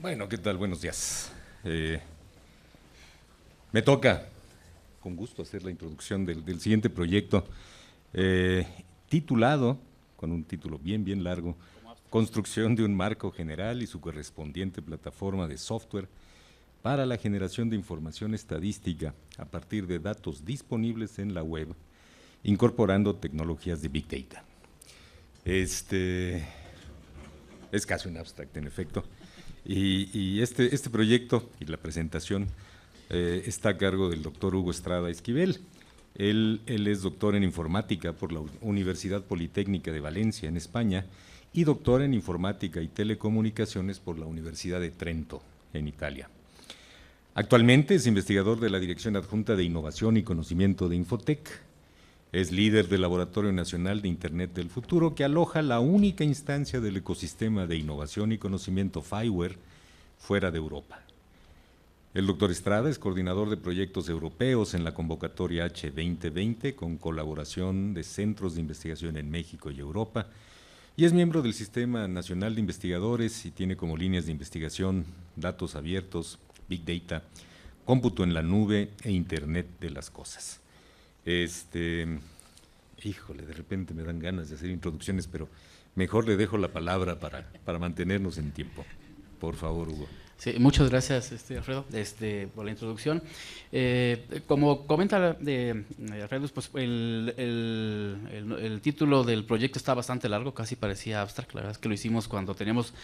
Bueno, ¿qué tal? Buenos días. Me toca, con gusto, hacer la introducción del siguiente proyecto, titulado, con un título bien largo, Construcción de un marco general y su correspondiente plataforma de software para la generación de información estadística a partir de datos disponibles en la web, incorporando tecnologías de Big Data. Es casi un abstract, en efecto. Y este proyecto y la presentación está a cargo del doctor Hugo Estrada Esquivel. Él es doctor en informática por la Universidad Politécnica de Valencia, en España, y doctor en informática y telecomunicaciones por la Universidad de Trento, en Italia. Actualmente es investigador de la Dirección Adjunta de Innovación y Conocimiento de Infotec. Es líder del Laboratorio Nacional de Internet del Futuro, que aloja la única instancia del ecosistema de innovación y conocimiento FIWARE fuera de Europa. El doctor Estrada es coordinador de proyectos europeos en la convocatoria H2020, con colaboración de centros de investigación en México y Europa, y es miembro del Sistema Nacional de Investigadores y tiene como líneas de investigación datos abiertos, Big Data, cómputo en la nube e Internet de las cosas. Híjole, de repente me dan ganas de hacer introducciones, pero mejor le dejo la palabra para mantenernos en tiempo. Por favor, Hugo. Sí, muchas gracias, Alfredo, por la introducción. Como comenta Alfredo, pues el título del proyecto está bastante largo, casi parecía abstract. La verdad es que lo hicimos cuando teníamos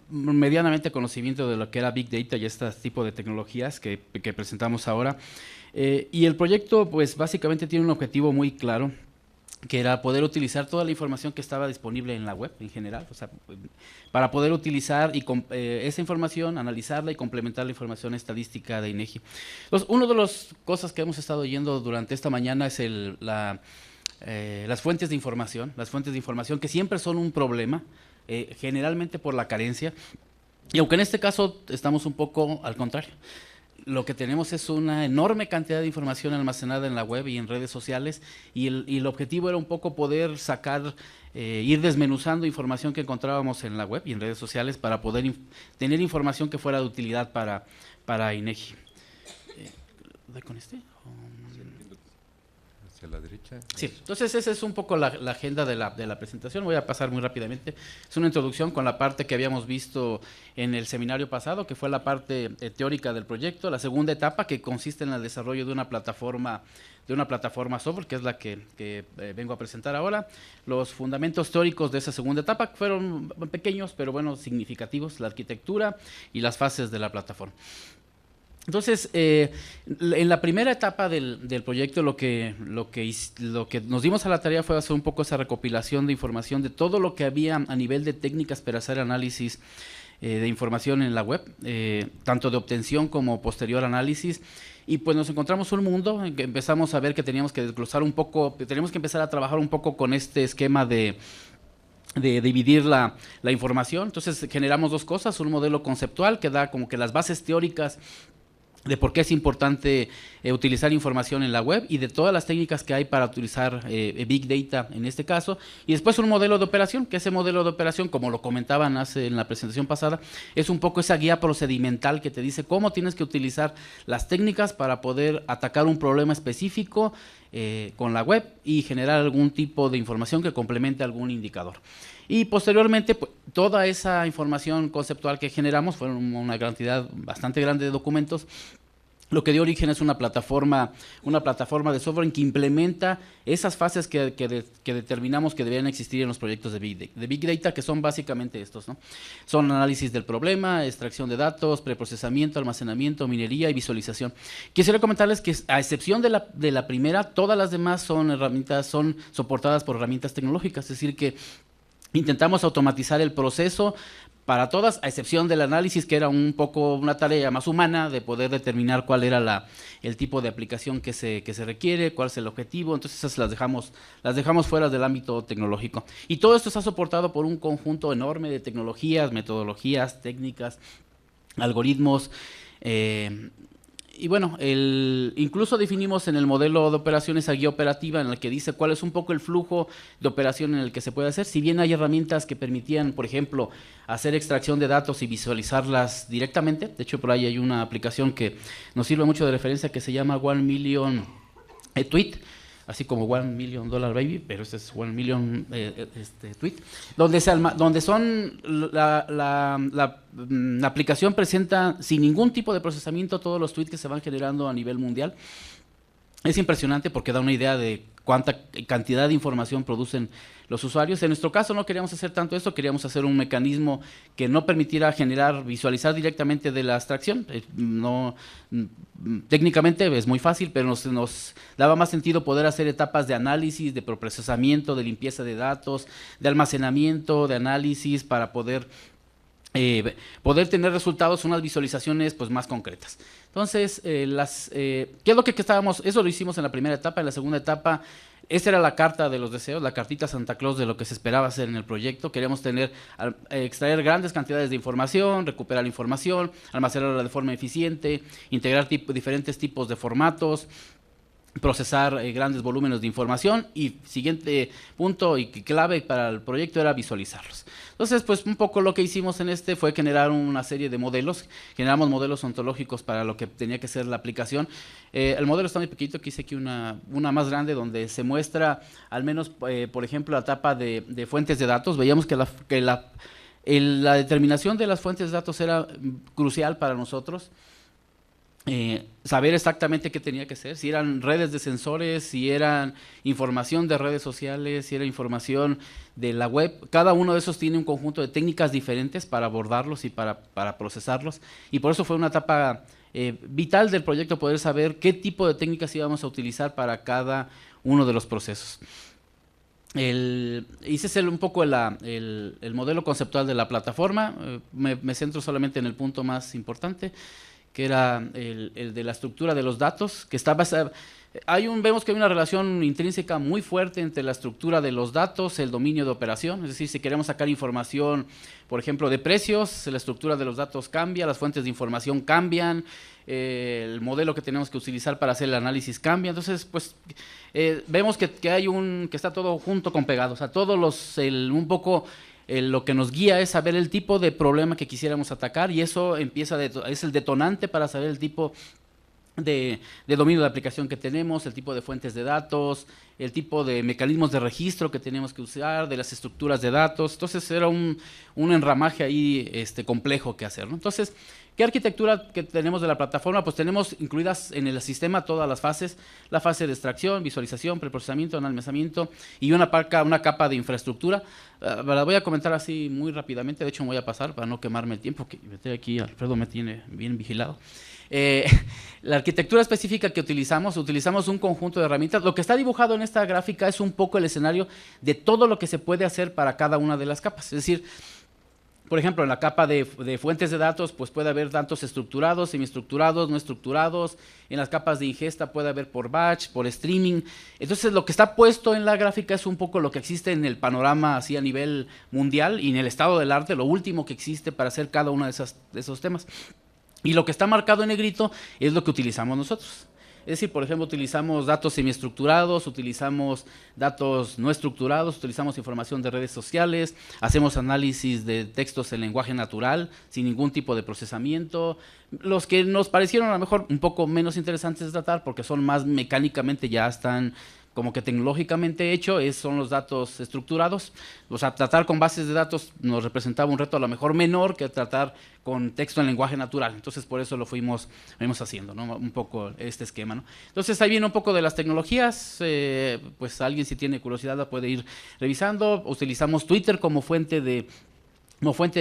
medianamente conocimiento de lo que era Big Data y este tipo de tecnologías que presentamos ahora. Y el proyecto, pues básicamente tiene un objetivo muy claro, que era poder utilizar toda la información que estaba disponible en la web en general, o sea, para poder utilizar esa información, analizarla y complementar la información estadística de INEGI. Entonces, una de las cosas que hemos estado oyendo durante esta mañana es las fuentes de información, que siempre son un problema, generalmente por la carencia, y aunque en este caso estamos un poco al contrario. Lo que tenemos es una enorme cantidad de información almacenada en la web y en redes sociales, y el objetivo era un poco poder sacar, ir desmenuzando información que encontrábamos en la web y en redes sociales para poder tener información que fuera de utilidad para INEGI. ¿Doy con este? Hacia la derecha. Sí, entonces esa es un poco la agenda de la presentación. Voy a pasar muy rápidamente. Es una introducción con la parte que habíamos visto en el seminario pasado, que fue la parte teórica del proyecto. La segunda etapa, que consiste en el desarrollo de una plataforma software, que es la que vengo a presentar ahora. Los fundamentos teóricos de esa segunda etapa fueron pequeños, pero bueno, significativos: la arquitectura y las fases de la plataforma. Entonces, en la primera etapa del proyecto, lo que nos dimos a la tarea fue hacer un poco esa recopilación de información de todo lo que había a nivel de técnicas para hacer análisis de información en la web, tanto de obtención como posterior análisis. Y pues nos encontramos un mundo en que empezamos a ver que teníamos que desglosar un poco, teníamos que empezar a trabajar un poco con este esquema de dividir la información. Entonces generamos dos cosas: un modelo conceptual que da como que las bases teóricas de por qué es importante utilizar información en la web y de todas las técnicas que hay para utilizar Big Data en este caso, y después un modelo de operación, que ese modelo de operación, como lo comentaban en la presentación pasada, es un poco esa guía procedimental que te dice cómo tienes que utilizar las técnicas para poder atacar un problema específico con la web y generar algún tipo de información que complemente algún indicador. Y posteriormente, pues, toda esa información conceptual que generamos, fueron una cantidad bastante grande de documentos, lo que dio origen es una plataforma de software que implementa esas fases que determinamos que deberían existir en los proyectos de Big Data, que son básicamente estos, ¿no? Son análisis del problema, extracción de datos, preprocesamiento, almacenamiento, minería y visualización. Quisiera comentarles que, a excepción de la primera, todas las demás son soportadas por herramientas tecnológicas, es decir que intentamos automatizar el proceso para todas, a excepción del análisis, que era un poco una tarea más humana de poder determinar cuál era el tipo de aplicación que se requiere, cuál es el objetivo. Entonces esas las dejamos fuera del ámbito tecnológico. Y todo esto está soportado por un conjunto enorme de tecnologías, metodologías, técnicas, algoritmos, y bueno, incluso definimos en el modelo de operación esa guía operativa en la que dice cuál es un poco el flujo de operación en el que se puede hacer. Si bien hay herramientas que permitían, por ejemplo, hacer extracción de datos y visualizarlas directamente, de hecho por ahí hay una aplicación que nos sirve mucho de referencia que se llama 1 Million Tweet, así como $1 Million Baby, pero este es 1 Million Tweet, donde son la aplicación presenta sin ningún tipo de procesamiento todos los tweets que se van generando a nivel mundial. Es impresionante porque da una idea de cuánta cantidad de información producen los usuarios. En nuestro caso no queríamos hacer tanto esto, queríamos hacer un mecanismo que no permitiera visualizar directamente de la abstracción. Técnicamente es muy fácil, pero nos daba más sentido poder hacer etapas de análisis, de procesamiento, de limpieza de datos, de almacenamiento, de análisis, para poder tener resultados, unas visualizaciones pues más concretas. Entonces, ¿qué es lo que estábamos? Eso lo hicimos en la primera etapa. En la segunda etapa, esta era la carta de los deseos, la cartita Santa Claus de lo que se esperaba hacer en el proyecto. Queríamos extraer grandes cantidades de información, recuperar información, almacenarla de forma eficiente, integrar diferentes tipos de formatos, procesar grandes volúmenes de información, y siguiente punto y clave para el proyecto era visualizarlos. Entonces, pues un poco lo que hicimos en fue generar una serie de modelos. Generamos modelos ontológicos para lo que tenía que ser la aplicación. El modelo está muy pequeñito, que hice aquí una más grande donde se muestra al menos, por ejemplo, la etapa de fuentes de datos. Veíamos que la determinación de las fuentes de datos era crucial para nosotros. Saber exactamente qué tenía que ser, si eran redes de sensores, si eran información de redes sociales, si era información de la web. Cada uno de esos tiene un conjunto de técnicas diferentes para abordarlos y para procesarlos, y por eso fue una etapa vital del proyecto poder saber qué tipo de técnicas íbamos a utilizar para cada uno de los procesos. Hice un poco el modelo conceptual de la plataforma. Me centro solamente en el punto más importante, que era el de la estructura de los datos, que está basada. Vemos que hay una relación intrínseca muy fuerte entre la estructura de los datos, el dominio de operación. Es decir, si queremos sacar información, por ejemplo, de precios, la estructura de los datos cambia, las fuentes de información cambian, el modelo que tenemos que utilizar para hacer el análisis cambia. Entonces, pues, vemos que está todo junto con pegado. O sea, un poco lo que nos guía es saber el tipo de problema que quisiéramos atacar, y eso es el detonante para saber el tipo de dominio de aplicación que tenemos, el tipo de fuentes de datos, el tipo de mecanismos de registro que tenemos que usar, de las estructuras de datos. Entonces era un enramaje ahí complejo que hacer, ¿no? Entonces, ¿qué arquitectura que tenemos de la plataforma? Pues tenemos incluidas en el sistema todas las fases: la fase de extracción, visualización, preprocesamiento, almacenamiento y una capa de infraestructura. La voy a comentar así muy rápidamente, de hecho me voy a pasar para no quemarme el tiempo, que aquí Alfredo me tiene bien vigilado. La arquitectura específica que utilizamos un conjunto de herramientas. Lo que está dibujado en esta gráfica es un poco el escenario de todo lo que se puede hacer para cada una de las capas. Es decir, por ejemplo, en la capa de fuentes de datos, pues puede haber datos estructurados, semiestructurados, no estructurados. En las capas de ingesta puede haber por batch, por streaming. Entonces, lo que está puesto en la gráfica es un poco lo que existe en el panorama así a nivel mundial y en el estado del arte, lo último que existe para hacer cada uno de esos temas. Y lo que está marcado en negrito es lo que utilizamos nosotros. Es decir, por ejemplo, utilizamos datos semiestructurados, utilizamos datos no estructurados, utilizamos información de redes sociales, hacemos análisis de textos en lenguaje natural, sin ningún tipo de procesamiento. Los que nos parecieron a lo mejor un poco menos interesantes de tratar, porque son más mecánicamente, ya están como que tecnológicamente hecho, son los datos estructurados. O sea, tratar con bases de datos nos representaba un reto a lo mejor menor que tratar con texto en lenguaje natural. Entonces, por eso lo fuimos haciendo, ¿no? Un poco este esquema, ¿no? Entonces, ahí viene un poco de las tecnologías. Pues alguien, si tiene curiosidad, la puede ir revisando. Utilizamos Twitter como fuente de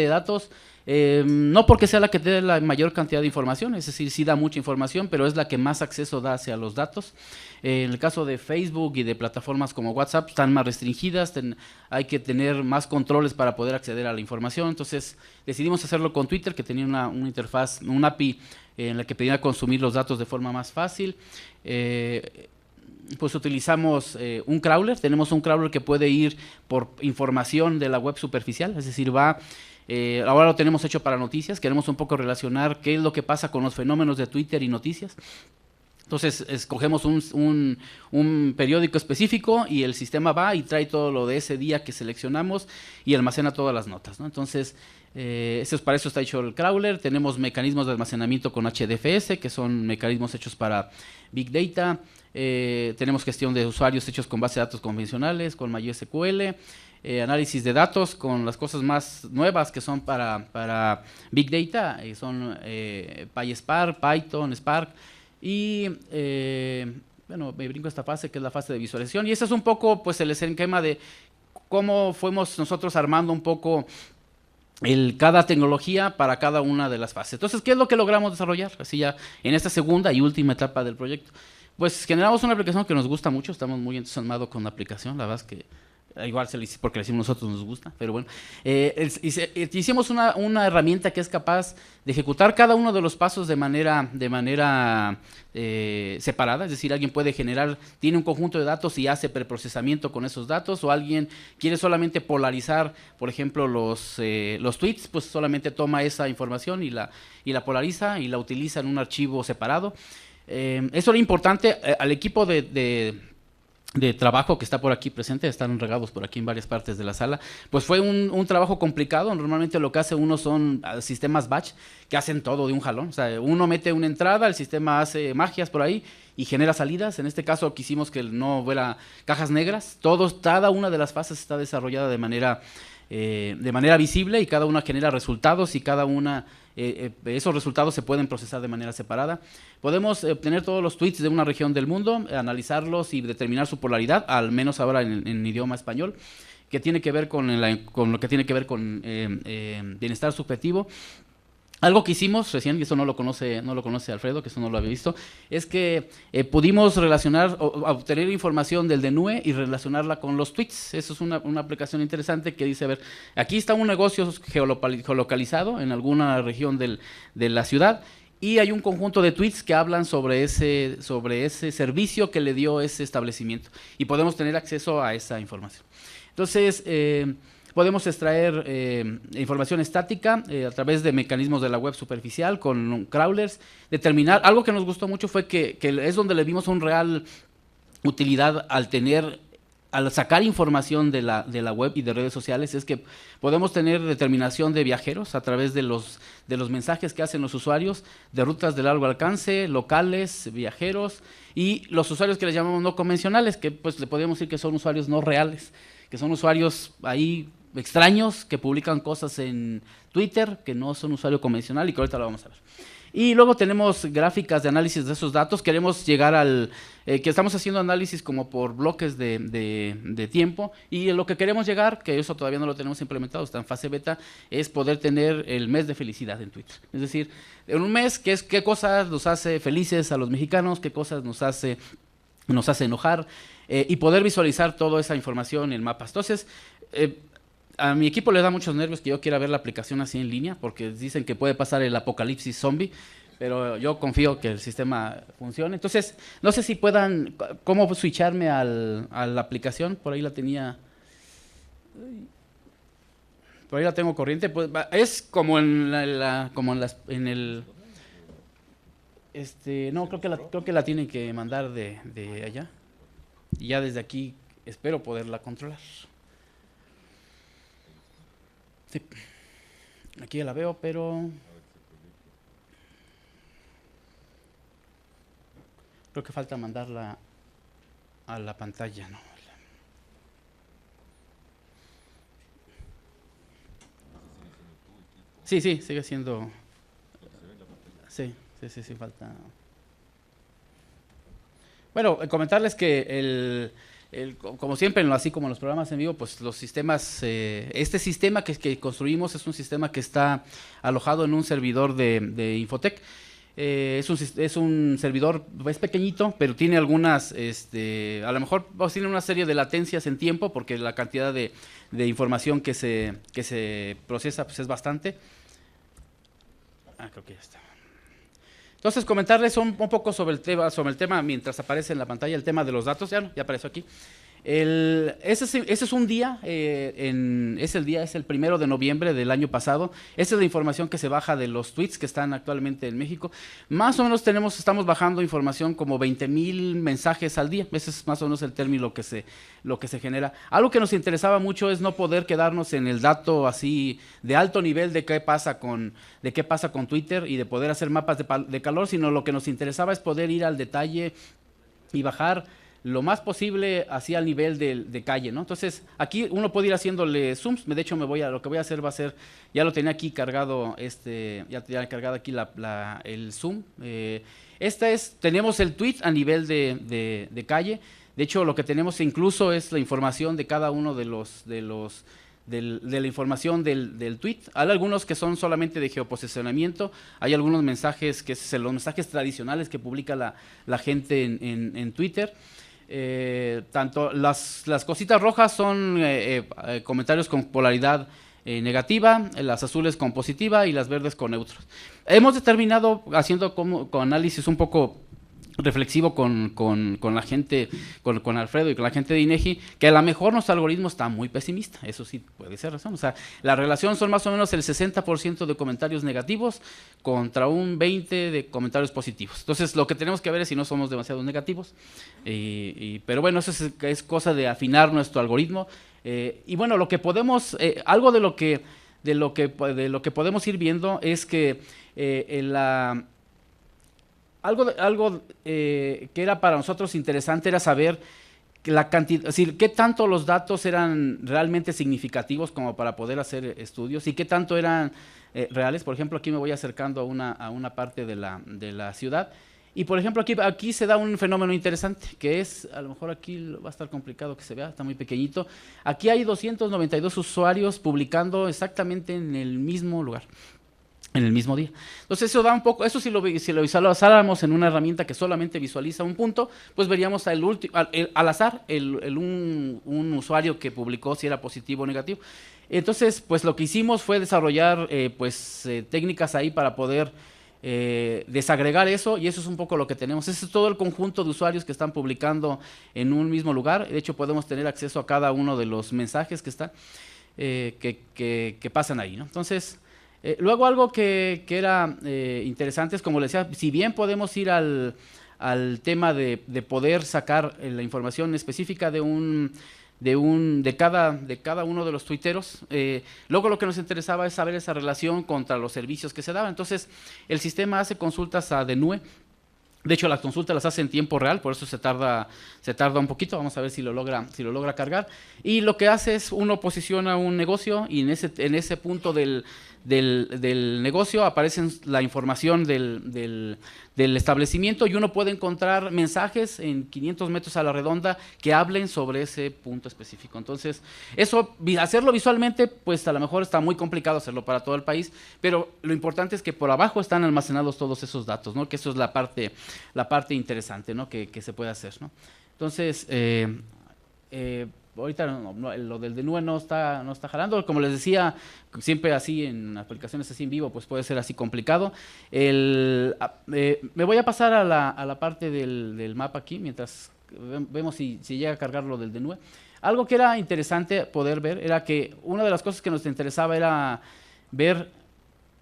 datos. No porque sea la que dé la mayor cantidad de información, es decir, sí da mucha información, pero es la que más acceso da hacia los datos. En el caso de Facebook y de plataformas como WhatsApp, están más restringidas, hay que tener más controles para poder acceder a la información. Entonces decidimos hacerlo con Twitter, que tenía una interfaz, un API en la que pedía consumir los datos de forma más fácil. pues utilizamos un crawler. Tenemos un crawler que puede ir por información de la web superficial, es decir, ahora lo tenemos hecho para noticias. Queremos un poco relacionar qué es lo que pasa con los fenómenos de Twitter y noticias. Entonces, escogemos un periódico específico y el sistema va y trae todo lo de ese día que seleccionamos y almacena todas las notas, ¿no? Entonces, para eso está hecho el crawler. Tenemos mecanismos de almacenamiento con HDFS, que son mecanismos hechos para Big Data. Tenemos gestión de usuarios hechos con base de datos convencionales, con MySQL. Análisis de datos con las cosas más nuevas que son para Big Data, son PySpark, Python, Spark. Y bueno, me brinco esta fase que es la fase de visualización, y ese es un poco pues el esquema de cómo fuimos nosotros armando un poco cada tecnología para cada una de las fases. Entonces, ¿qué es lo que logramos desarrollar? Así ya en esta segunda y última etapa del proyecto. Pues generamos una aplicación que nos gusta mucho, estamos muy entusiasmados con la aplicación, la verdad es que igual porque la hicimos nosotros, nos gusta, pero bueno. Hicimos una herramienta que es capaz de ejecutar cada uno de los pasos de manera separada, es decir, alguien tiene un conjunto de datos y hace preprocesamiento con esos datos, o alguien quiere solamente polarizar, por ejemplo, los tweets, pues solamente toma esa información y la polariza y la utiliza en un archivo separado. Eso era importante al equipo de trabajo que está por aquí presente, están regados por aquí en varias partes de la sala. Pues fue un trabajo complicado. Normalmente lo que hace uno son sistemas batch que hacen todo de un jalón. O sea, uno mete una entrada, el sistema hace magias por ahí y genera salidas. En este caso quisimos que no hubiera cajas negras. Cada una de las fases está desarrollada de manera visible, y cada una genera resultados, y cada una esos resultados se pueden procesar de manera separada. Podemos obtener todos los tweets de una región del mundo, analizarlos y determinar su polaridad, al menos ahora en idioma español, que tiene que ver con lo que tiene que ver con bienestar subjetivo. Algo que hicimos recién, y eso no lo conoce Alfredo, que eso no lo había visto, es que pudimos obtener información del DNUE y relacionarla con los tweets. Eso es una aplicación interesante que dice, a ver, aquí está un negocio geolocalizado en alguna región de la ciudad, y hay un conjunto de tweets que hablan sobre ese servicio que le dio ese establecimiento, y podemos tener acceso a esa información. Entonces, podemos extraer información estática a través de mecanismos de la web superficial con crawlers. Determinar, algo que nos gustó mucho fue que es donde le vimos una real utilidad al sacar información de la web y de redes sociales, es que podemos tener determinación de viajeros a través de los mensajes que hacen los usuarios, de rutas de largo alcance, locales, viajeros, y los usuarios que les llamamos no convencionales, que pues le podríamos decir que son usuarios no reales, que son usuarios ahí extraños que publican cosas en Twitter, que no son usuario convencional, y que ahorita lo vamos a ver. Y luego tenemos gráficas de análisis de esos datos. Queremos llegar que estamos haciendo análisis como por bloques de tiempo, y lo que queremos llegar, que eso todavía no lo tenemos implementado, está en fase beta, es poder tener el mes de felicidad en Twitter. Es decir, en un mes, qué cosas nos hace felices a los mexicanos, qué cosas nos hace enojar, y poder visualizar toda esa información en mapas. Entonces, a mi equipo le da muchos nervios que yo quiera ver la aplicación así en línea, porque dicen que puede pasar el apocalipsis zombie, pero yo confío que el sistema funcione. Entonces, no sé si cómo switcharme a la aplicación. Por ahí la tenía, por ahí la tengo corriente. Pues es como en el, no, creo que la tienen que mandar de allá, y ya desde aquí espero poderla controlar. Sí. Aquí ya la veo, pero creo que falta mandarla a la pantalla, ¿no? Sí, sigue siendo. Sí, falta. Bueno, comentarles que como siempre, así como en los programas en vivo, pues los sistemas, este sistema que construimos es un sistema que está alojado en un servidor de Infotec. Es un servidor, es pequeñito, pero tiene algunas, a lo mejor tiene una serie de latencias en tiempo, porque la cantidad de información que se procesa pues es bastante. Creo que ya está. Entonces, comentarles un poco sobre el tema, mientras aparece en la pantalla el tema de los datos, ya apareció aquí. Ese es un día, es el 1 de noviembre del año pasado. Esa es la información que se baja de los tweets que están actualmente en México. Más o menos estamos bajando información como 20,000 mensajes al día. Ese es más o menos el término lo que se genera. Algo que nos interesaba mucho es no poder quedarnos en el dato así de alto nivel de qué pasa con Twitter y de poder hacer mapas de calor, sino lo que nos interesaba es poder ir al detalle y bajar lo más posible hacia el nivel de calle, ¿no? Entonces, aquí uno puede ir haciéndole zooms. De hecho, lo que voy a hacer va a ser, ya lo tenía aquí cargado, ya cargado aquí el zoom. Tenemos el tweet a nivel de calle. De hecho, lo que tenemos incluso es la información de cada uno de la información del tweet. Hay algunos que son solamente de geoposicionamiento, hay algunos mensajes que son los mensajes tradicionales que publica la gente en Twitter. Tanto las cositas rojas son comentarios con polaridad negativa, las azules con positiva y las verdes con neutros. Hemos determinado, haciendo con análisis un poco reflexivo con la gente, con Alfredo y con la gente de INEGI, que a lo mejor nuestro algoritmo está muy pesimista. Eso sí puede ser razón. O sea, la relación son más o menos el 60% de comentarios negativos contra un 20% de comentarios positivos. Entonces, lo que tenemos que ver es si no somos demasiado negativos. Pero bueno, eso es cosa de afinar nuestro algoritmo. Y bueno, lo que podemos, algo de lo que podemos ir viendo es que algo que era para nosotros interesante era saber la cantidad, es decir, qué tanto los datos eran realmente significativos como para poder hacer estudios y qué tanto eran reales. Por ejemplo, aquí me voy acercando a una parte de la ciudad y, por ejemplo, aquí se da un fenómeno interesante, que es, a lo mejor aquí va a estar complicado que se vea, está muy pequeñito. Aquí hay 292 usuarios publicando exactamente en el mismo lugar, en el mismo día. Entonces eso da un poco, eso si lo visualizáramos en una herramienta que solamente visualiza un punto, pues veríamos al azar un usuario que publicó si era positivo o negativo. Entonces, pues lo que hicimos fue desarrollar técnicas ahí para poder desagregar eso, y eso es un poco lo que tenemos. Ese es todo el conjunto de usuarios que están publicando en un mismo lugar. De hecho, podemos tener acceso a cada uno de los mensajes que están que pasan ahí, ¿no? Entonces, luego algo que era interesante es, como les decía, si bien podemos ir al tema de poder sacar la información específica de cada uno de los tuiteros, luego lo que nos interesaba es saber esa relación contra los servicios que se daban. Entonces, el sistema hace consultas a DNUE. De hecho, las consultas las hace en tiempo real, por eso se tarda un poquito. Vamos a ver si lo logra cargar. Y lo que hace es, uno posiciona un negocio y en ese punto del negocio aparece la información del establecimiento, y uno puede encontrar mensajes en 500 metros a la redonda que hablen sobre ese punto específico. Entonces, hacerlo visualmente, pues a lo mejor está muy complicado hacerlo para todo el país, pero lo importante es que por abajo están almacenados todos esos datos, ¿no? Que eso es la parte interesante, ¿no? que se puede hacer, ¿no? Entonces, ahorita lo del DNUE no está jalando. Como les decía, siempre así en aplicaciones así en vivo, pues puede ser así complicado. Me voy a pasar a la parte del mapa aquí, mientras vemos si llega a cargar lo del DNUE. Algo que era interesante poder ver era que una de las cosas que nos interesaba era ver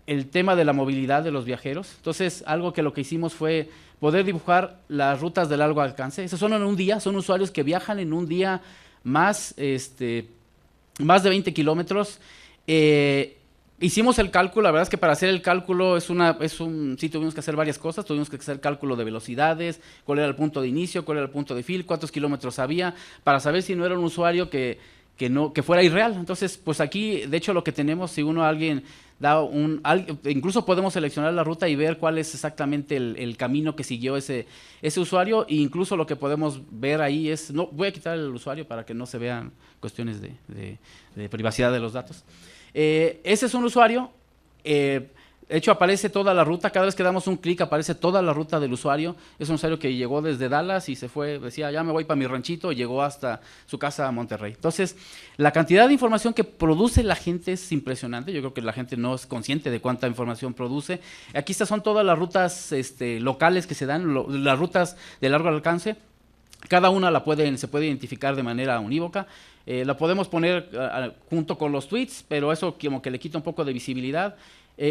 el tema de la movilidad de los viajeros. Entonces, lo que hicimos fue poder dibujar las rutas de largo alcance. Esas son en un día, son usuarios que viajan en un día más de 20 kilómetros. Hicimos el cálculo. La verdad es que para hacer el cálculo sí tuvimos que hacer varias cosas. Tuvimos que hacer cálculo de velocidades, cuál era el punto de inicio, cuál era el punto de fin, cuántos kilómetros había, para saber si no era un usuario que fuera irreal. Entonces, pues aquí, de hecho, lo que tenemos, si alguien incluso podemos seleccionar la ruta y ver cuál es exactamente el camino que siguió ese usuario, e incluso lo que podemos ver ahí es, no voy a quitar el usuario para que no se vean cuestiones de privacidad de los datos. Ese es un usuario. De hecho, aparece toda la ruta, cada vez que damos un clic aparece toda la ruta del usuario. Es un usuario que llegó desde Dallas y se fue, decía, ya me voy para mi ranchito, y llegó hasta su casa a Monterrey. Entonces, la cantidad de información que produce la gente es impresionante. Yo creo que la gente no es consciente de cuánta información produce. Aquí son todas las rutas locales que se dan, las rutas de largo alcance. Cada una se puede identificar de manera unívoca. La podemos poner junto con los tweets, pero eso como que le quita un poco de visibilidad.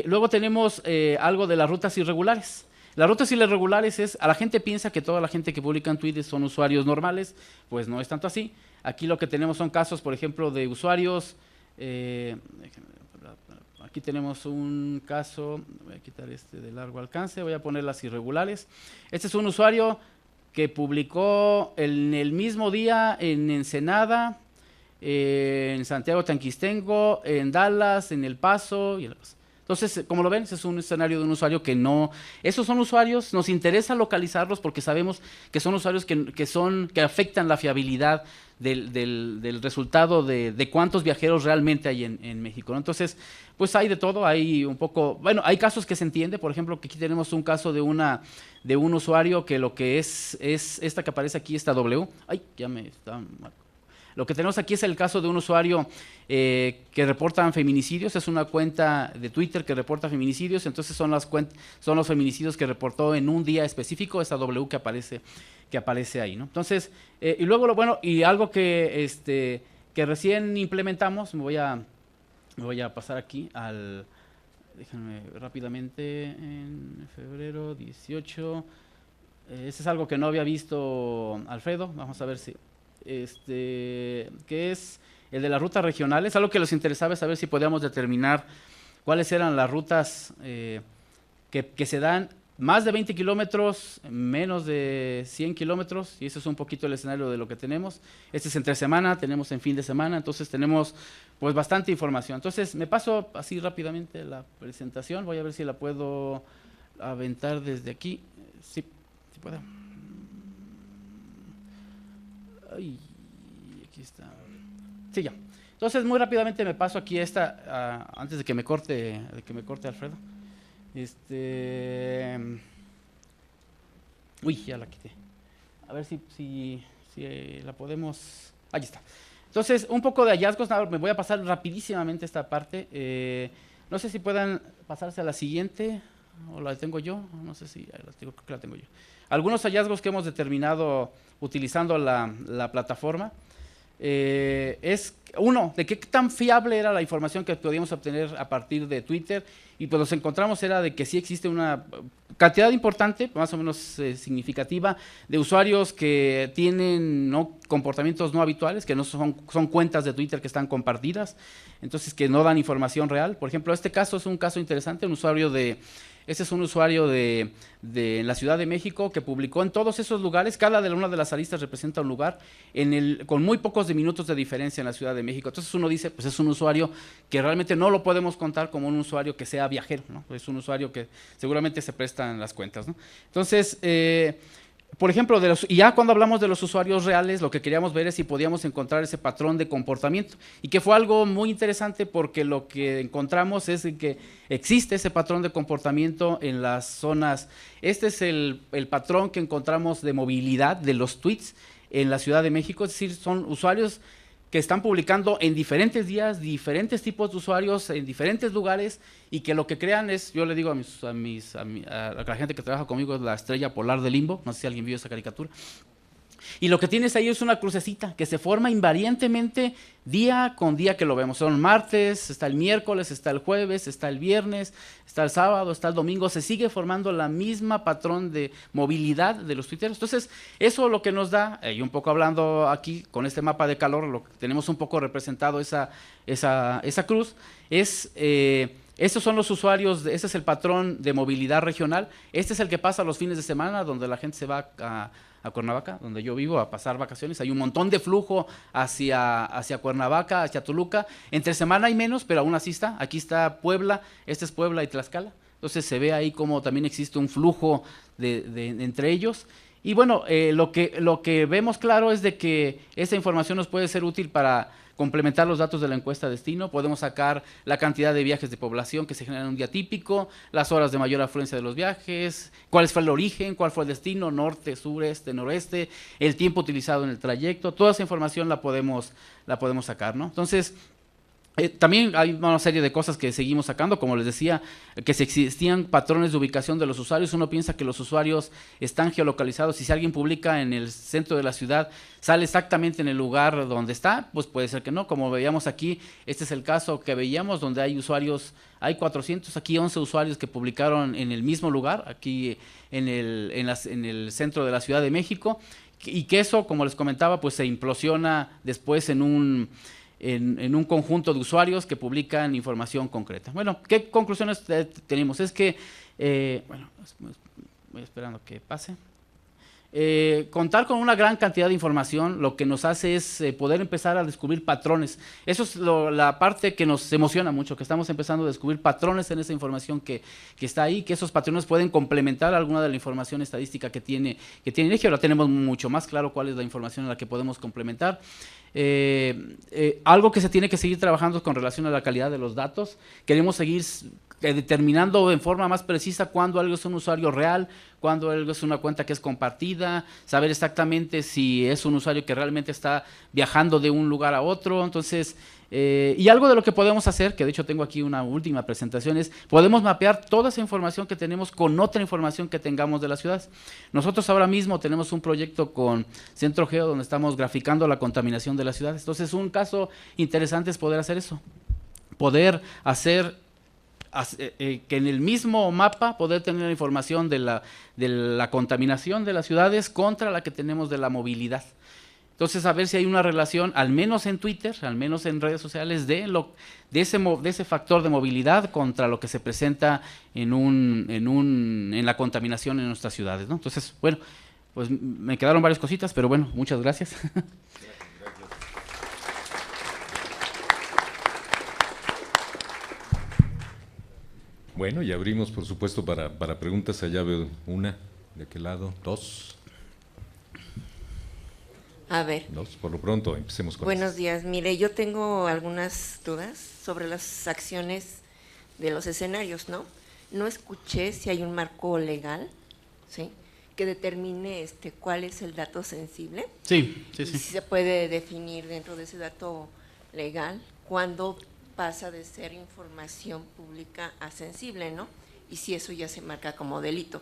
Luego tenemos algo de las rutas irregulares. Las rutas irregulares a la gente piensa que toda la gente que publica en Twitter son usuarios normales, pues no es tanto así. Aquí lo que tenemos son casos, por ejemplo, de usuarios. Aquí tenemos un caso, voy a quitar de largo alcance, voy a poner las irregulares. Este es un usuario que publicó en el mismo día en Ensenada, en Santiago Tanquistengo, en Dallas, en El Paso y en La Paz. Entonces, como lo ven, ese es un escenario de un usuario que no... Esos son usuarios, nos interesa localizarlos porque sabemos que son usuarios que afectan la fiabilidad del resultado de cuántos viajeros realmente hay en México, ¿no? Entonces, pues hay de todo, hay un poco... Bueno, hay casos que se entiende, por ejemplo, que aquí tenemos un caso de un usuario que lo que es esta que aparece aquí, esta W. Ay, ya me está... Lo que tenemos aquí es el caso de un usuario que reporta feminicidios, es una cuenta de Twitter que reporta feminicidios, entonces son los feminicidios que reportó en un día específico, esa W que aparece ahí, ¿no? Entonces, y luego y algo que recién implementamos, me voy a pasar aquí déjenme rápidamente, en febrero 18, ese es algo que no había visto Alfredo, vamos a ver si... que es el de las rutas regionales. Algo que les interesaba es saber si podíamos determinar cuáles eran las rutas que se dan más de 20 kilómetros, menos de 100 kilómetros, y eso es un poquito el escenario de lo que tenemos. Este es entre semana, tenemos en fin de semana, entonces tenemos pues bastante información. Entonces me paso así rápidamente la presentación, voy a ver si la puedo aventar desde aquí. Sí puedo. Ay, aquí está. Sí, ya. Entonces, muy rápidamente me paso aquí antes de que me corte Alfredo. Uy, ya la quité. A ver si la podemos... Ahí está. Entonces, un poco de hallazgos. Me voy a pasar rapidísimamente esta parte. No sé si puedan pasarse a la siguiente, o la tengo yo. No sé si creo que la tengo yo. Algunos hallazgos que hemos determinado utilizando la plataforma es, uno, de qué tan fiable era la información que podíamos obtener a partir de Twitter, y pues nos encontramos era de que sí existe una cantidad importante, más o menos significativa, de usuarios que tienen comportamientos no habituales, que no son cuentas de Twitter que están compartidas, entonces que no dan información real. Por ejemplo, este caso es un caso interesante, este es un usuario de la Ciudad de México que publicó en todos esos lugares, una de las aristas representa un lugar con muy pocos minutos de diferencia en la Ciudad de México. Entonces uno dice, pues es un usuario que realmente no lo podemos contar como un usuario que sea viajero, ¿no? Es un usuario que seguramente se presta en las cuentas, ¿no? Entonces, por ejemplo, y ya cuando hablamos de los usuarios reales, lo que queríamos ver es si podíamos encontrar ese patrón de comportamiento, y que fue algo muy interesante porque lo que encontramos es que existe ese patrón de comportamiento en las zonas. Este es el patrón que encontramos de movilidad de los tweets en la Ciudad de México, es decir, son usuarios que están publicando en diferentes días, diferentes tipos de usuarios en diferentes lugares, y que lo que crean es, yo le digo a la gente que trabaja conmigo, es la estrella polar de Limbo, no sé si alguien vio esa caricatura, y lo que tienes ahí es una crucecita que se forma invariantemente día con día que lo vemos. Son martes, está el miércoles, está el jueves, está el viernes, está el sábado, está el domingo, se sigue formando la misma patrón de movilidad de los tuiteros. Entonces, eso lo que nos da, y un poco hablando aquí con este mapa de calor, lo que tenemos un poco representado esa cruz, es... estos son los usuarios, ese es el patrón de movilidad regional. Este es el que pasa los fines de semana, donde la gente se va a Cuernavaca, donde yo vivo, a pasar vacaciones. Hay un montón de flujo hacia Cuernavaca, hacia Toluca. Entre semana hay menos, pero aún así está. Aquí está Puebla, este es Puebla y Tlaxcala. Entonces se ve ahí como también existe un flujo entre ellos. Y bueno, lo que vemos claro es de que esta información nos puede ser útil para complementar los datos de la encuesta destino, podemos sacar la cantidad de viajes de población que se generan en un día típico, las horas de mayor afluencia de los viajes, cuál fue el origen, cuál fue el destino, norte, sureste, noreste, el tiempo utilizado en el trayecto, toda esa información la podemos sacar, ¿no? Entonces, también hay una serie de cosas que seguimos sacando, como les decía, que si existían patrones de ubicación de los usuarios, uno piensa que los usuarios están geolocalizados y si alguien publica en el centro de la ciudad, sale exactamente en el lugar donde está, pues puede ser que no, como veíamos aquí, este es el caso que veíamos donde hay usuarios, hay 400, aquí 11 usuarios que publicaron en el mismo lugar, aquí en el centro de la Ciudad de México, y que eso, como les comentaba, pues se implosiona después en un conjunto de usuarios que publican información concreta. Bueno, ¿qué conclusiones tenemos? Es que, bueno, voy esperando que pase. Contar con una gran cantidad de información lo que nos hace es poder empezar a descubrir patrones. Eso es la parte que nos emociona mucho, que estamos empezando a descubrir patrones en esa información que está ahí, que esos patrones pueden complementar alguna de la información estadística que tiene INEGI. Ahora tenemos mucho más claro cuál es la información en la que podemos complementar. Algo que se tiene que seguir trabajando con relación a la calidad de los datos. Queremos seguir determinando en forma más precisa cuándo algo es un usuario real, cuándo algo es una cuenta que es compartida, saber exactamente si es un usuario que realmente está viajando de un lugar a otro. Entonces, y algo de lo que podemos hacer, que de hecho tengo aquí una última presentación, es podemos mapear toda esa información que tenemos con otra información que tengamos de las ciudades. Nosotros ahora mismo tenemos un proyecto con Centro Geo donde estamos graficando la contaminación de las ciudades. Entonces, un caso interesante es poder hacer eso, poder hacer que en el mismo mapa poder tener la información de la contaminación de las ciudades contra la que tenemos de la movilidad. Entonces, a ver si hay una relación, al menos en Twitter, al menos en redes sociales, de ese factor de movilidad contra lo que se presenta en la contaminación en nuestras ciudades, ¿no? Entonces, bueno, pues me quedaron varias cositas, pero bueno, muchas gracias. Bueno, y abrimos, por supuesto, para preguntas. Allá veo una, de aquel lado, dos. A ver. Dos, por lo pronto, empecemos con Buenos esas. días. Mire, yo tengo algunas dudas sobre las acciones de los escenarios, ¿no? No escuché si hay un marco legal, ¿sí?, que determine cuál es el dato sensible. Sí. Y si se puede definir dentro de ese dato legal cuándo pasa de ser información pública a sensible, ¿no? Y si eso ya se marca como delito.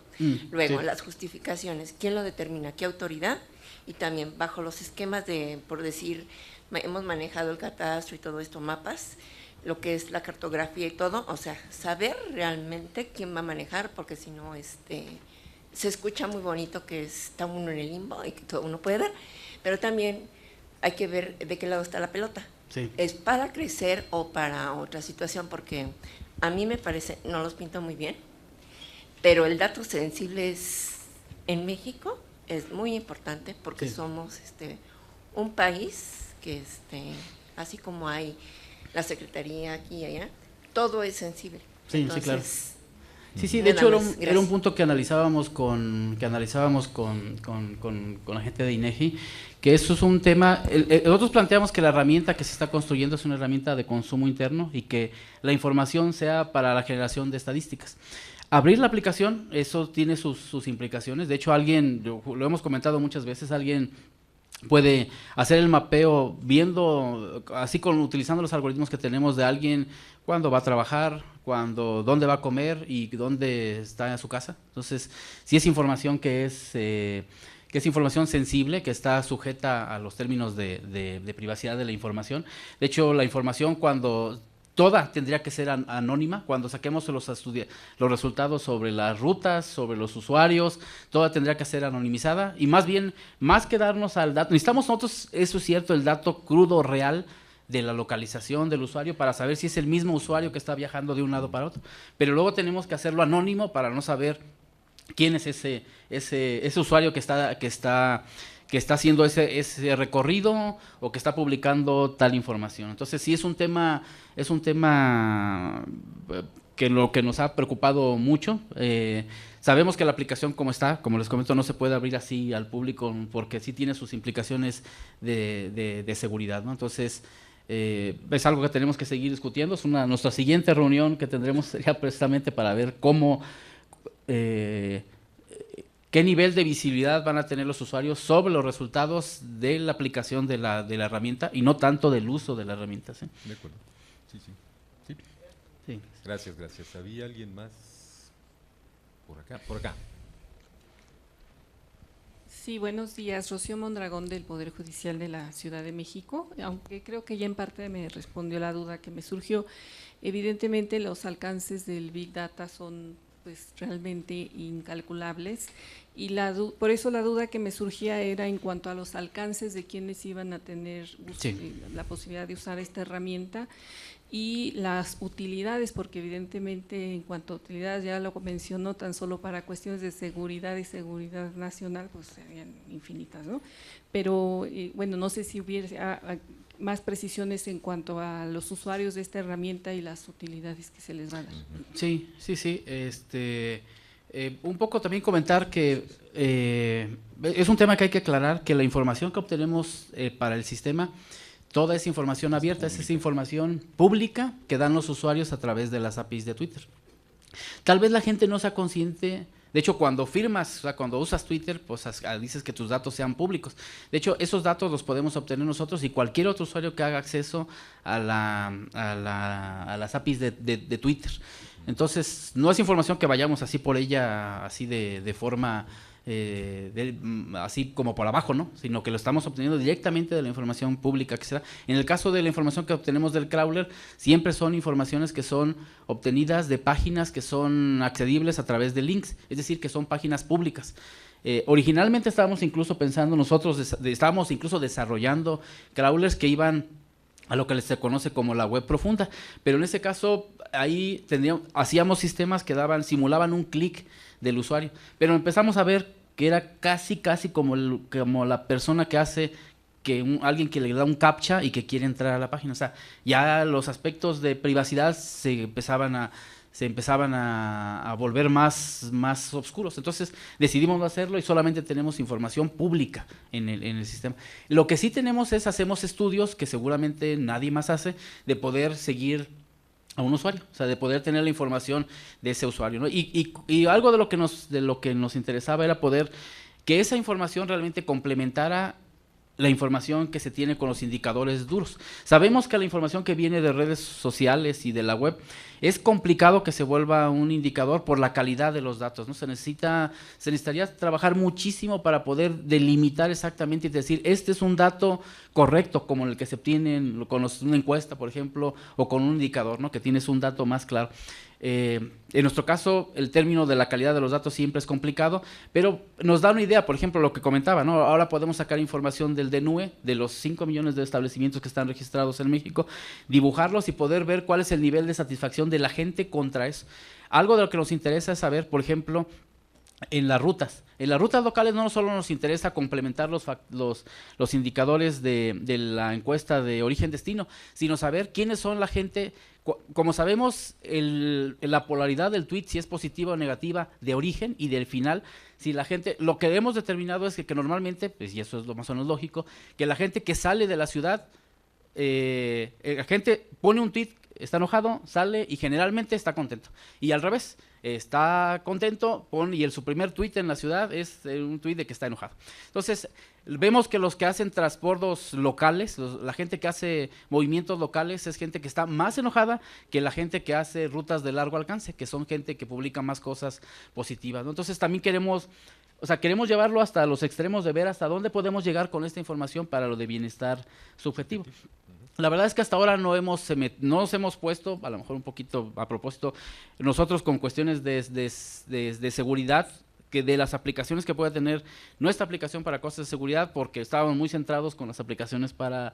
Luego, sí. las justificaciones, ¿quién lo determina? ¿Qué autoridad? Y también bajo los esquemas de, por decir, hemos manejado el catastro y todo esto, mapas, lo que es la cartografía y todo, o sea, saber realmente quién va a manejar, porque si no, se escucha muy bonito que está uno en el limbo y que todo uno puede ver, pero también hay que ver de qué lado está la pelota. Sí. ¿Es para crecer o para otra situación? Porque a mí me parece, no los pinto muy bien, pero el dato sensible en México es muy importante porque sí. somos un país que, así como hay la Secretaría aquí y allá, todo es sensible. Sí, entonces, sí, claro. Sí, de hecho era un punto que analizábamos con la gente de INEGI, que eso es un tema. Nosotros planteamos que la herramienta que se está construyendo es una herramienta de consumo interno y que la información sea para la generación de estadísticas. Abrir la aplicación, eso tiene sus implicaciones. De hecho, lo hemos comentado muchas veces, alguien puede hacer el mapeo viendo, utilizando los algoritmos que tenemos de alguien, cuándo va a trabajar, dónde va a comer y dónde está en su casa. Entonces, si es información que es información sensible, que está sujeta a los términos de privacidad de la información. De hecho, la información toda tendría que ser anónima. Cuando saquemos los resultados sobre las rutas, sobre los usuarios, toda tendría que ser anonimizada. Y más bien, más que darnos al dato, necesitamos nosotros, eso es cierto, el dato crudo, real, de la localización del usuario para saber si es el mismo usuario que está viajando de un lado para otro. Pero luego tenemos que hacerlo anónimo para no saber quién es ese usuario que está haciendo ese recorrido o que está publicando tal información. Entonces, sí es un tema que lo que nos ha preocupado mucho. Sabemos que la aplicación como les comento, no se puede abrir así al público porque sí tiene sus implicaciones de seguridad, ¿no? Entonces, Es algo que tenemos que seguir discutiendo. Es nuestra siguiente reunión que tendremos sería precisamente para ver cómo, qué nivel de visibilidad van a tener los usuarios sobre los resultados de la aplicación de la herramienta y no tanto del uso de la herramienta. ¿Sí? De acuerdo. Sí. Sí. Gracias. ¿Había alguien más por acá? Sí, buenos días. Rocío Mondragón del Poder Judicial de la Ciudad de México, aunque creo que ya en parte me respondió la duda que me surgió. Evidentemente los alcances del Big Data son pues realmente incalculables y por eso la duda que me surgía era en cuanto a los alcances de quienes iban a tener la posibilidad de usar esta herramienta y las utilidades, porque evidentemente en cuanto a utilidades ya lo mencionó, tan solo para cuestiones de seguridad y seguridad nacional pues serían infinitas, ¿no? Pero bueno, no sé si hubiera más precisiones en cuanto a los usuarios de esta herramienta y las utilidades que se les van a dar. Sí. Un poco también comentar que es un tema que hay que aclarar, que la información que obtenemos para el sistema, toda esa información abierta, es esa información pública que dan los usuarios a través de las APIs de Twitter. Tal vez la gente no sea consciente. De hecho, cuando firmas, o sea, cuando usas Twitter, pues dices que tus datos sean públicos. De hecho, esos datos los podemos obtener nosotros y cualquier otro usuario que haga acceso a las APIs de Twitter. Entonces, no es información que vayamos así por ella, así de forma, así como por abajo, ¿no? Sino que lo estamos obteniendo directamente de la información pública que será. En el caso de la información que obtenemos del crawler, siempre son informaciones que son obtenidas de páginas que son accedibles a través de links, es decir, que son páginas públicas. Originalmente estábamos incluso pensando, estábamos incluso desarrollando crawlers que iban a lo que se conoce como la web profunda, pero en ese caso ahí hacíamos sistemas que simulaban un clic del usuario, pero empezamos a ver que era casi como la persona que hace alguien que le da un captcha y que quiere entrar a la página. O sea, ya los aspectos de privacidad se empezaban a volver más oscuros. Entonces decidimos no hacerlo y solamente tenemos información pública en el sistema. Lo que sí hacemos estudios que seguramente nadie más hace, de poder seguir a un usuario, o sea, de poder tener la información de ese usuario, ¿no? Y algo de lo que nos interesaba era poder que esa información realmente complementara la información que se tiene con los indicadores duros. Sabemos que la información que viene de redes sociales y de la web es complicado que se vuelva un indicador por la calidad de los datos, ¿no? Se necesitaría trabajar muchísimo para poder delimitar exactamente y decir, este es un dato correcto, como el que se obtiene con una encuesta, por ejemplo, o con un indicador, ¿no? Que tienes un dato más claro. En nuestro caso, el término de la calidad de los datos siempre es complicado, pero nos da una idea, por ejemplo, lo que comentaba, ¿no? Ahora podemos sacar información del DNUE, de los 5 millones de establecimientos que están registrados en México, dibujarlos y poder ver cuál es el nivel de satisfacción de la gente contra eso. Algo de lo que nos interesa es saber, por ejemplo, en las rutas. En las rutas locales no solo nos interesa complementar los indicadores de la encuesta de origen-destino, sino saber quiénes son la gente. Como sabemos, la polaridad del tweet, si es positiva o negativa, de origen y del final, si la gente, lo que hemos determinado es que normalmente, pues, y eso es lo más o menos lógico, que la gente que sale de la ciudad, la gente pone un tweet, está enojado, sale y generalmente está contento. Y al revés, está contento, y su primer tweet en la ciudad es un tweet de que está enojado. Entonces, vemos que los que hacen transbordos locales, la gente que hace movimientos locales es gente que está más enojada que la gente que hace rutas de largo alcance, que son gente que publica más cosas positivas, ¿no? Entonces, también queremos llevarlo hasta los extremos de ver hasta dónde podemos llegar con esta información para lo de bienestar subjetivo. La verdad es que hasta ahora no nos hemos puesto, a lo mejor un poquito a propósito, nosotros con cuestiones de seguridad, que de las aplicaciones que puede tener nuestra aplicación para cosas de seguridad, porque estábamos muy centrados con las aplicaciones para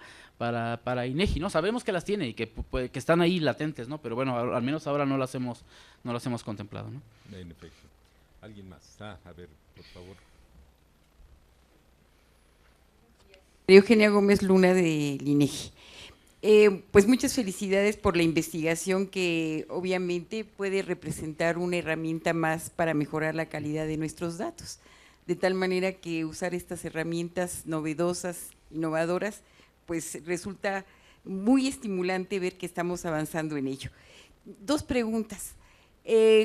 INEGI, ¿no? Sabemos que las tiene y que están ahí latentes, ¿no? Pero bueno, al menos ahora no las hemos contemplado, ¿no? En efecto. ¿Alguien más? A ver, por favor. Eugenia Gómez Luna de INEGI. Pues muchas felicidades por la investigación que obviamente puede representar una herramienta más para mejorar la calidad de nuestros datos, de tal manera que usar estas herramientas novedosas, innovadoras, pues resulta muy estimulante ver que estamos avanzando en ello. 2 preguntas.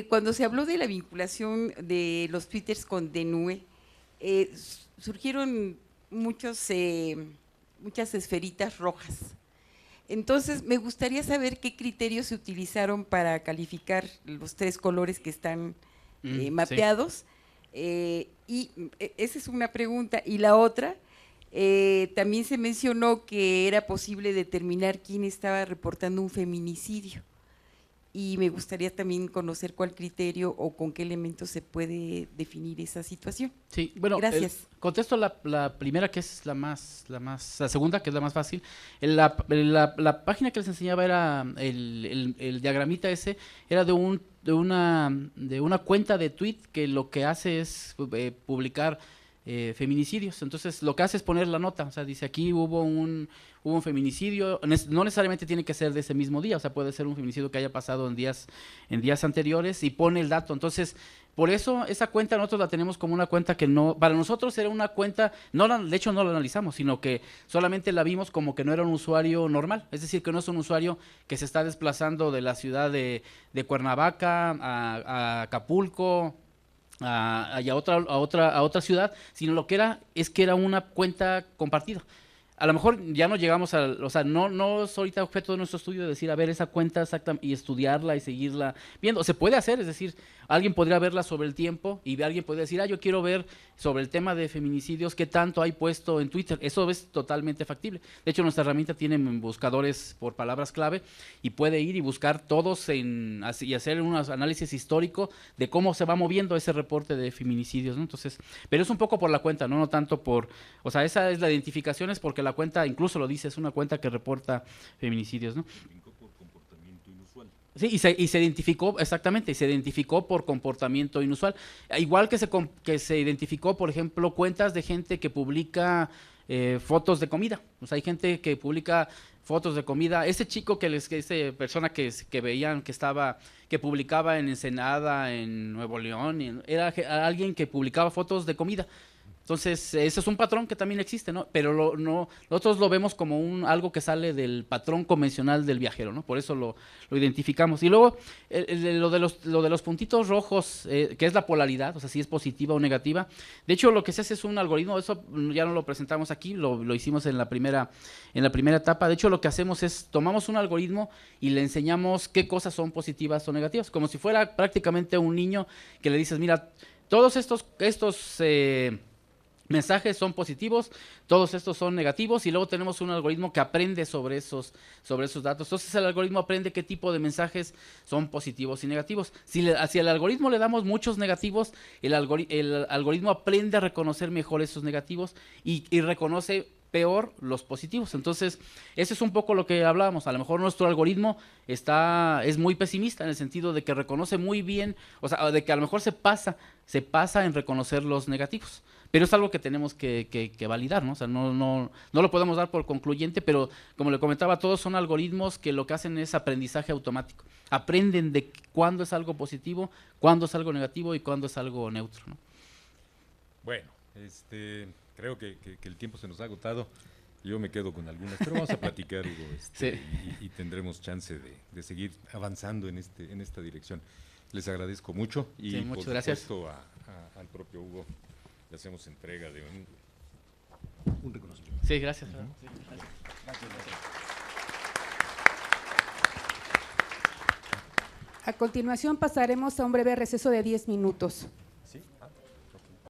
Cuando se habló de la vinculación de los twitters con DNUE, surgieron muchas esferitas rojas. Entonces, me gustaría saber qué criterios se utilizaron para calificar los 3 colores que están mapeados. Sí. Y esa es una pregunta. Y la otra, también se mencionó que era posible determinar quién estaba reportando un feminicidio. Y me gustaría también conocer cuál criterio o con qué elementos se puede definir esa situación. Sí, bueno, gracias. Contesto la primera, que es la segunda, que es la más fácil. La página que les enseñaba era el diagramita ese, era de una cuenta de tweet que lo que hace es publicar feminicidios. Entonces lo que hace es poner la nota, o sea, dice aquí hubo un feminicidio, no necesariamente tiene que ser de ese mismo día, o sea, puede ser un feminicidio que haya pasado en días anteriores, y pone el dato. Entonces, por eso esa cuenta nosotros la tenemos como una cuenta que no, para nosotros era una cuenta, de hecho no la analizamos, sino que solamente la vimos como que no era un usuario normal, es decir, que no es un usuario que se está desplazando de la ciudad de Cuernavaca a Acapulco, a otra ciudad, sino lo que era es que era una cuenta compartida. A lo mejor ya no llegamos o sea, no es ahorita objeto de nuestro estudio de decir, a ver, esa cuenta exacta y estudiarla y seguirla viendo. Se puede hacer, es decir, alguien podría verla sobre el tiempo y alguien podría decir, yo quiero ver sobre el tema de feminicidios qué tanto hay puesto en Twitter. Eso es totalmente factible. De hecho, nuestra herramienta tiene buscadores por palabras clave y puede ir y buscar todos y hacer un análisis histórico de cómo se va moviendo ese reporte de feminicidios, ¿no? Entonces, pero es un poco por la cuenta, no tanto por, o sea, esa es la identificación, es porque la cuenta, incluso lo dice, es una cuenta que reporta feminicidios, ¿no? Sí, y se identificó, exactamente, se identificó por comportamiento inusual. Igual que se identificó, por ejemplo, cuentas de gente que publica fotos de comida. O sea, hay gente que publica fotos de comida. Esa persona que veían que publicaba en Ensenada, en Nuevo León, era alguien que publicaba fotos de comida. Entonces, ese es un patrón que también existe, ¿no? Pero nosotros lo vemos como algo que sale del patrón convencional del viajero, ¿no? Por eso lo identificamos. Y luego, lo de los puntitos rojos, que es la polaridad, o sea, si es positiva o negativa. De hecho, lo que se hace es un algoritmo, eso ya no lo presentamos aquí, lo hicimos en la primera etapa. De hecho, lo que hacemos es, tomamos un algoritmo y le enseñamos qué cosas son positivas o negativas, como si fuera prácticamente un niño que le dices, mira, todos estos mensajes son positivos, todos estos son negativos, y luego tenemos un algoritmo que aprende sobre esos datos. Entonces el algoritmo aprende qué tipo de mensajes son positivos y negativos. Si al algoritmo le damos muchos negativos, el algoritmo aprende a reconocer mejor esos negativos y reconoce peor los positivos. Entonces, eso es un poco lo que hablábamos. A lo mejor nuestro algoritmo es muy pesimista en el sentido de que reconoce muy bien, o sea, de que a lo mejor se pasa en reconocer los negativos. Pero es algo que tenemos que validar, ¿no? O sea, no lo podemos dar por concluyente, pero como le comentaba, todos son algoritmos que lo que hacen es aprendizaje automático. Aprenden de cuándo es algo positivo, cuándo es algo negativo y cuándo es algo neutro, ¿no? Bueno, creo que el tiempo se nos ha agotado. Yo me quedo con algunas, pero vamos a platicar, Hugo, sí. y tendremos chance de seguir avanzando en esta dirección. Les agradezco mucho y sí, muchas gracias. Supuesto al propio Hugo le hacemos entrega de un reconocimiento. Sí, gracias. Uh-huh. Sí, gracias. A continuación pasaremos a un breve receso de 10 minutos.